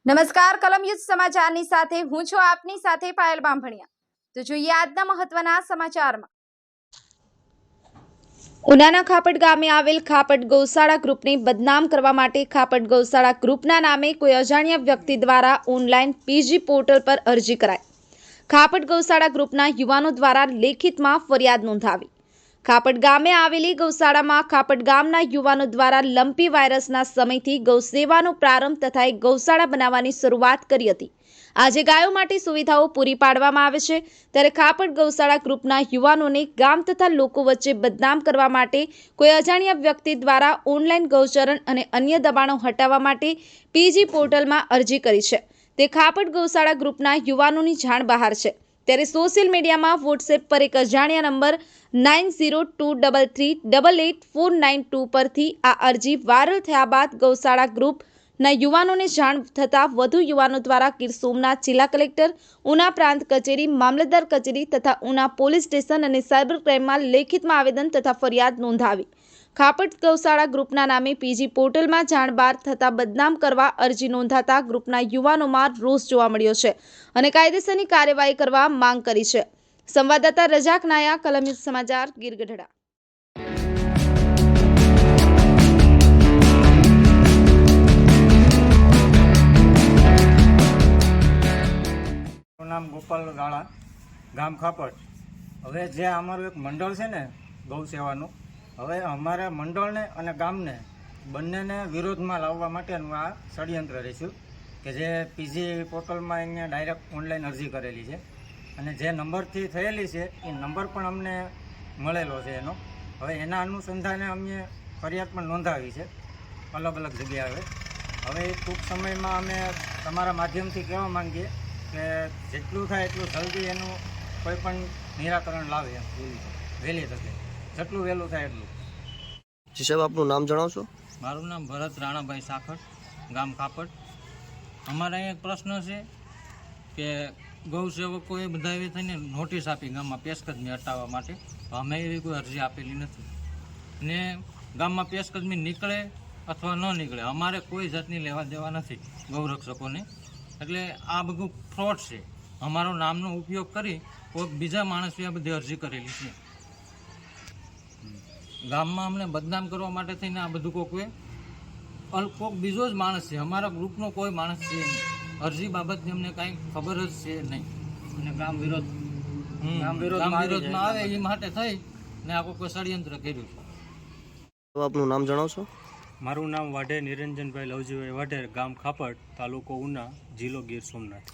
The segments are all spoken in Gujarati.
નમસ્કાર કલમ યુદ્ધ સમાચારની સાથે હું છું આપની સાથે પાયલ બામભણિયા। તો જોઈએ આજના મહત્વના સમાચારમાં। ઉનાના ખાપટ ગામે આવેલ ખાપટ ગૌશાળા ગ્રુપને બદનામ કરવા માટે ખાપટ ગૌશાળા ગ્રુપના નામે કોઈ અજાણ્યા વ્યક્તિ દ્વારા ઓનલાઈન પીજી પોર્ટલ પર અરજી કરાઈ। ખાપટ ગૌશાળા ગ્રુપના યુવાનો દ્વારા લેખિતમાં ફરિયાદ નોંધાવી। ખાપટ ગામે આવેલી ગૌશાળામાં ખાપટ ગામના યુવાનો દ્વારા લંપી વાયરસના સમયથી ગૌસેવાનો પ્રારંભ તથા એક ગૌશાળા બનાવવાની શરૂઆત કરી હતી। આજે ગાયો માટે સુવિધાઓ પૂરી પાડવામાં આવે છે, ત્યારે ખાપટ ગૌશાળા ગ્રુપના યુવાનોને ગામ તથા લોકો વચ્ચે બદનામ કરવા માટે કોઈ અજાણ્યા વ્યક્તિ દ્વારા ઓનલાઈન ગૌચરણ અને અન્ય દબાણો હટાવવા માટે પીજી પોર્ટલમાં અરજી કરી છે, તે ખાપટ ગૌશાળા ગ્રુપના યુવાનોની જાણ બહાર છે। ત્યારે સોશિયલ મીડિયામાં વોટ્સએપ પર એક અજાણ્યા નંબર 9023388492 પરથી આ અરજી વાયરલ થયા બાદ ગૌશાળા ગ્રુપના યુવાનોને જાણ થતાં વધુ યુવાનો દ્વારા ગીર સોમનાથ જિલ્લા કલેક્ટર, ઉના પ્રાંત કચેરી, મામલતદાર કચેરી તથા ઉના પોલીસ સ્ટેશન અને સાયબર ક્રાઇમમાં લેખિતમાં આવેદન તથા ફરિયાદ નોંધાવી। ખાપટ ગૌશાળા ગ્રુપના નામે પીજી પોર્ટલમાં જાણ બહાર થતાં બદનામ કરવા અરજી નોંધાતા ગ્રુપના યુવાનોમાં રોષ જોવા મળ્યો છે અને કાયદેસરની કાર્યવાહી કરવા માંગ કરી છે। સંવાદદાતા રજાક નાયા, કલમ યુદ્ધ સમાચાર, ગીર ગઢડા। નામ ગોપાલ ગાળા, ગામ ખાપટ। હવે જે અમારું એક મંડળ છે ને ગૌ સેવાનું, હવે અમારા મંડળને અને ગામને બંનેને વિરોધમાં લાવવા માટેનું આ ષડયંત્ર રહીશું કે જે પીજી પોર્ટલમાં અહીંયા ડાયરેક્ટ ઓનલાઈન અરજી કરેલી છે અને જે નંબરથી થયેલી છે એ નંબર પણ અમને મળેલો છે એનો। હવે એના અનુસંધાને અમે ફરિયાદ પણ નોંધાવી છે અલગ અલગ જગ્યાએ। હવે ટૂંક સમયમાં અમે તમારા માધ્યમથી કહેવા માંગીએ કે જેટલું થાય એટલું જલ્દી એનું કોઈ પણ નિરાકરણ લાવે વહેલી તકે, જેટલું વહેલું થાય એટલું। જી સાહેબ, આપનું નામ જણાવશો? મારું નામ ભરત રાણાભાઈ સાખર, ગામ ખાપટ। અમારા અહીંયા એક પ્રશ્ન છે કે ગૌ સેવકોએ બધા એવી થઈને નોટિસ આપી ગામમાં પેશકદમી હટાવવા માટે, અમે એવી કોઈ અરજી આપેલી નથી ને ગામમાં પેશકદમી નીકળે અથવા ન નીકળે અમારે કોઈ જાતની લેવા દેવા નથી ગૌરક્ષકોને। એટલે આ બધું ફ્રોડ છે, અમારો નામનો ઉપયોગ કરી કોઈક બીજા માણસે આ બધી અરજી કરેલી છે। ગામમાં અમને બદનામ કરવા માટે થઈને આ બધું કોઈક બીજો જ માણસ છે, અમારા ગ્રુપનો કોઈ માણસ છે નહીં। અરજી બાબતની અમને કાંઈ ખબર જ છે નહીં અને ગામ વિરોધમાં આવે એ માટે થઈ ને આ કોઈ ષડયંત્ર કર્યું છે। આપનું નામ જણાવશો? મારું નામ વાઢેર નિરંજનભાઈ લવજીભાઈ વાઢેર, ગામ ખાપટ, તાલુકો ઉના, જિલ્લો ગીર સોમનાથ।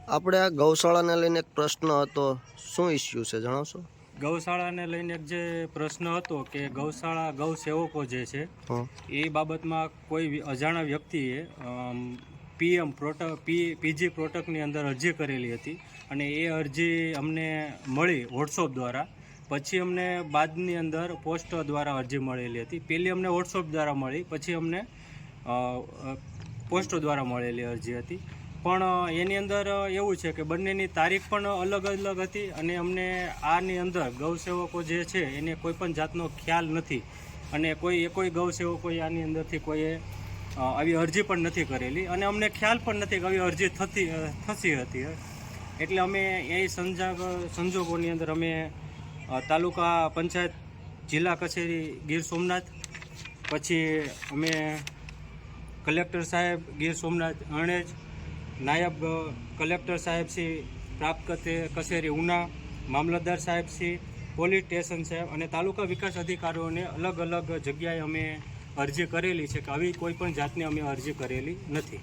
આપણે આ ગૌશાળાને લઈને એક પ્રશ્ન હતો, શું ઇસ્યુ છે જણાવશો? ગૌશાળાને લઈને એક જે પ્રશ્ન હતો કે ગૌશાળા ગૌ સેવકો જે છે એ બાબતમાં કોઈ અજાણ્યા વ્યક્તિએ પીજી પ્રોટકની અંદર અરજી કરેલી હતી અને એ અરજી અમને મળી વોટ્સઅપ દ્વારા। પછી અમને બાદની અંદર પોસ્ટ દ્વારા અરજી મળેલી હતી। પહેલી અમને વોટ્સઅપ દ્વારા મળી, પછી અમને પોસ્ટ દ્વારા મળેલી અરજી હતી, પણ એની અંદર એવું છે કે બંનેની તારીખ પણ અલગ અલગ હતી અને અમને આની અંદર ગૌસેવકો જે છે એને કોઈ પણ જાતનો ખ્યાલ નથી અને કોઈ ગૌસેવકોએ આની અંદરથી કોઈએ આવી અરજી પણ નથી કરેલી અને અમને ખ્યાલ પણ નથી કે આવી અરજી થતી હતી। એટલે અમે એ સંજોગોની અંદર અમે તાલુકા પંચાયત, જિલ્લા કચેરી ગીર સોમનાથ, પછી અમે કલેક્ટર સાહેબ ગીર સોમનાથ અણેજ, નાયબ કલેક્ટર સાહેબ શ્રી પ્રાપ્ત કચેરી ઉના, મામલતદાર સાહેબ શ્રી, પોલીસ સ્ટેશન સાહેબ અને તાલુકા વિકાસ અધિકારીઓને અલગ અલગ જગ્યાએ અમે અરજી કરેલી છે કે આવી કોઈ પણ જાતની અમે અરજી કરેલી નથી।